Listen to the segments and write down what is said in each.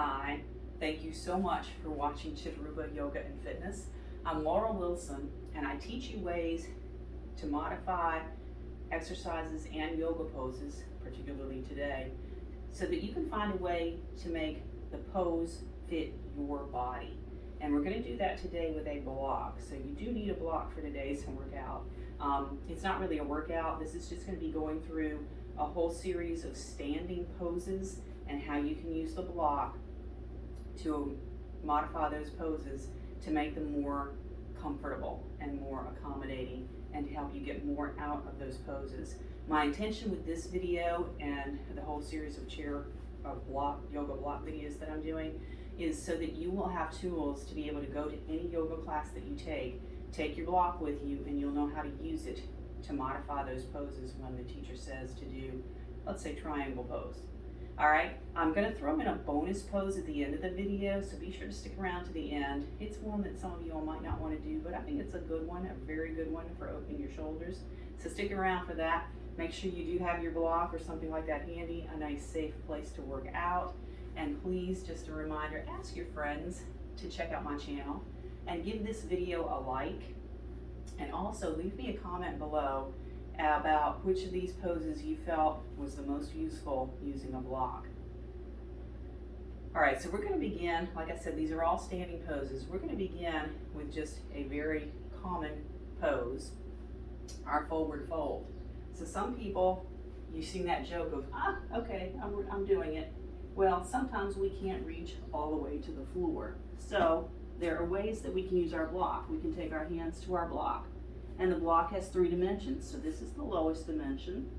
Hi, thank you so much for watching Chittarupa Yoga and Fitness. I'm Laura Wilson, and I teach you ways to modify exercises and yoga poses, particularly today, so that you can find a way to make the pose fit your body. And we're going to do that today with a block. So you do need a block for today's workout. It's not really a workout. This is just going to be going through a whole series of standing poses and how you can use the block to modify those poses to make them more comfortable and more accommodating and to help you get more out of those poses. My intention with this video and the whole series of yoga block videos that I'm doing is so that you will have tools to be able to go to any yoga class that you take your block with you, and you'll know how to use it to modify those poses when the teacher says to do, let's say, triangle pose. All right, I'm going to throw in a bonus pose at the end of the video, so be sure to stick around to the end. It's one that some of you all might not want to do, but I think it's a good one, a very good one for opening your shoulders. So stick around for that. Make sure you do have your block or something like that handy, a nice safe place to work out. And please, just a reminder, ask your friends to check out my channel and give this video a like. And also leave me a comment below about which of these poses you felt was the most useful using a block. All right, so we're going to begin, like I said, these are all standing poses. We're going to begin with just a very common pose, our forward fold. So some people, you've seen that joke of, okay, I'm doing it. Well, sometimes we can't reach all the way to the floor. So there are ways that we can use our block. We can take our hands to our block. And the block has 3 dimensions. So this is the lowest dimension.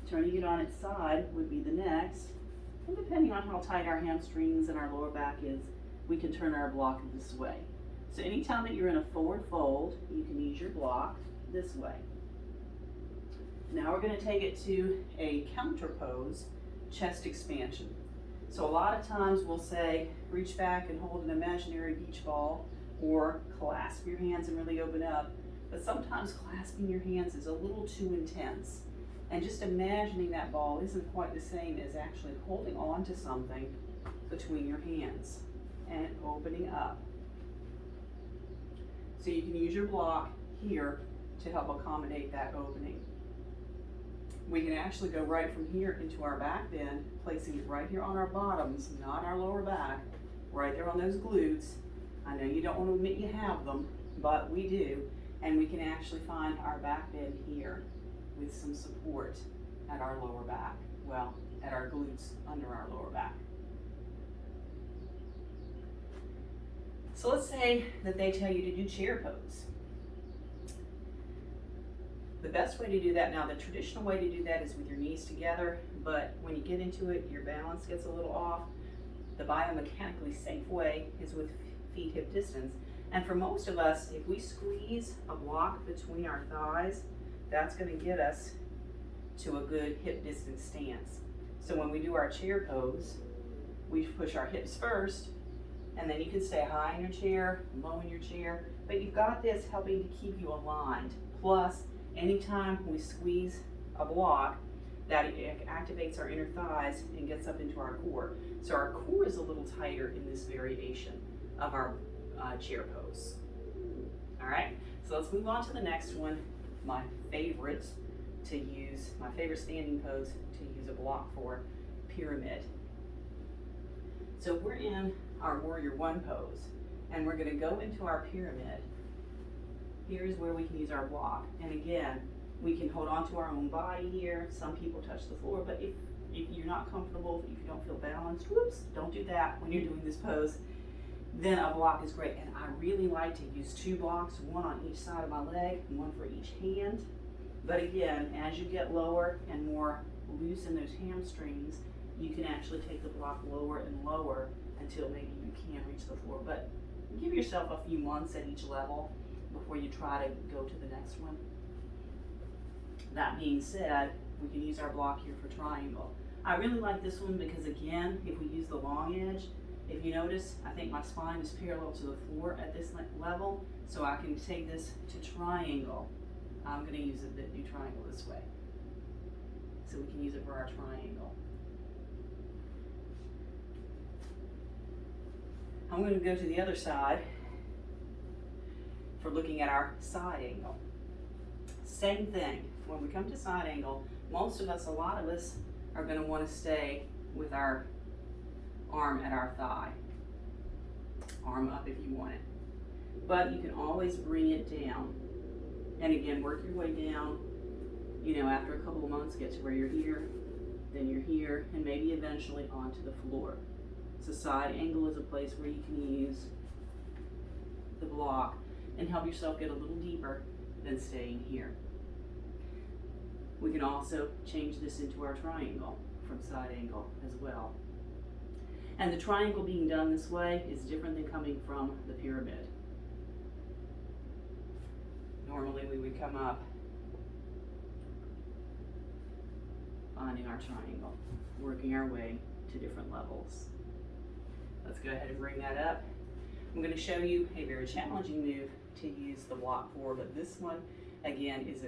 Turning it on its side would be the next. And depending on how tight our hamstrings and our lower back is, we can turn our block this way. So anytime that you're in a forward fold, you can use your block this way. Now we're going to take it to a counter pose, chest expansion. So a lot of times we'll say, reach back and hold an imaginary beach ball, or clasp your hands and really open up. But sometimes clasping your hands is a little too intense. And just imagining that ball isn't quite the same as actually holding on to something between your hands and opening up. So you can use your block here to help accommodate that opening. We can actually go right from here into our back bend, placing it right here on our bottoms, not our lower back, right there on those glutes. I know you don't want to admit you have them, but we do. And we can actually find our back bend here with some support at our lower back. Well, at our glutes under our lower back. So let's say that they tell you to do chair pose. The best way to do that, now the traditional way to do that is with your knees together, but when you get into it, your balance gets a little off. The biomechanically safe way is with feet hip distance. And for most of us, if we squeeze a block between our thighs, that's going to get us to a good hip distance stance. So when we do our chair pose, we push our hips first, and then you can stay high in your chair, low in your chair, but you've got this helping to keep you aligned. Plus, anytime we squeeze a block, that activates our inner thighs and gets up into our core. So our core is a little tighter in this variation of our chair pose. All right, so let's move on to the next one. My favorite standing pose to use a block for, pyramid. So we're in our warrior 1 pose, and we're going to go into our pyramid. Here's where we can use our block. And again, we can hold on to our own body here. Some people touch the floor, but if you're not comfortable, if you don't feel balanced, whoops, don't do that when you're doing this pose. Then a block is great. And I really like to use 2 blocks, one on each side of my leg and one for each hand. But again, as you get lower and more loose in those hamstrings, you can actually take the block lower and lower until maybe you can reach the floor. But give yourself a few months at each level before you try to go to the next one. That being said, we can use our block here for triangle. I really like this one because, again, if we use the long edge, if you notice, I think my spine is parallel to the floor at this level, so I can take this to triangle. I'm going to use it, do triangle this way. So we can use it for our triangle. I'm going to go to the other side for looking at our side angle. Same thing. When we come to side angle, most of us, a lot of us, are going to want to stay with our arm at our thigh. Arm up if you want it. But you can always bring it down. And again, work your way down. You know, after a couple of months, get to where you're here, then you're here, and maybe eventually onto the floor. So side angle is a place where you can use the block and help yourself get a little deeper than staying here. We can also change this into our triangle from side angle as well. And the triangle being done this way is different than coming from the pyramid. Normally we would come up, finding our triangle, working our way to different levels. Let's go ahead and bring that up. I'm going to show you a very challenging move to use the block for, but this one, again, is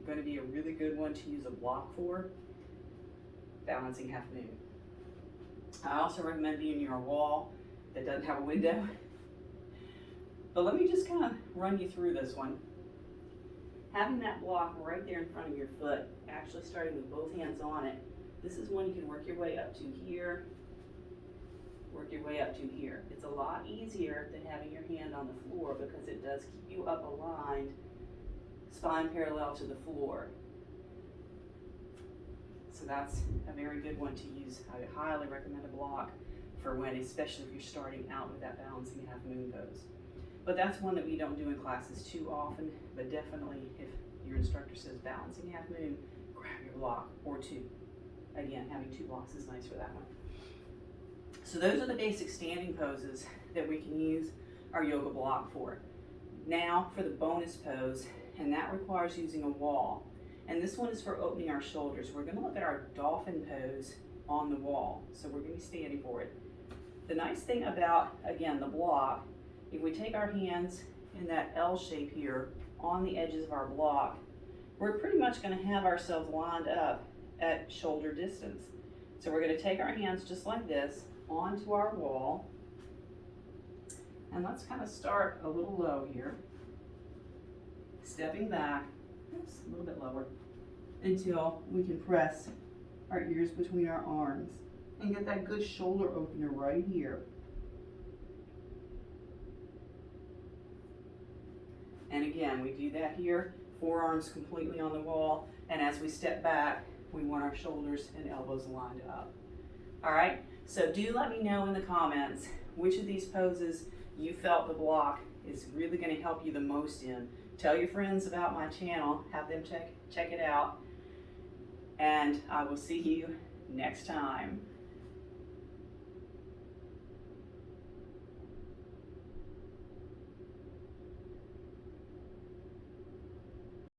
going to be a really good one to use a block for, balancing half moon. I also recommend being near a wall that doesn't have a window. But let me just kind of run you through this one. Having that block right there in front of your foot, actually starting with both hands on it, this is one you can work your way up to here, work your way up to here. It's a lot easier than having your hand on the floor because it does keep you up aligned, spine parallel to the floor. So that's a very good one to use. I highly recommend a block for when, especially if you're starting out with that balancing half moon pose. But that's one that we don't do in classes too often, but definitely if your instructor says balancing half moon, grab your block or two. Again, having two blocks is nice for that one. So those are the basic standing poses that we can use our yoga block for. Now for the bonus pose, and that requires using a wall. And this one is for opening our shoulders. We're going to look at our dolphin pose on the wall. So we're going to be standing for it. The nice thing about, again, the block, if we take our hands in that L shape here on the edges of our block, we're pretty much going to have ourselves lined up at shoulder distance. So we're going to take our hands just like this onto our wall. And let's kind of start a little low here. Stepping back, oops, a little bit lower, until we can press our ears between our arms and get that good shoulder opener right here. And again, we do that here, forearms completely on the wall, and as we step back, we want our shoulders and elbows lined up. All right, so do let me know in the comments which of these poses you felt the block is really going to help you the most in. Tell your friends about my channel, have them check it out, and I will see you next time.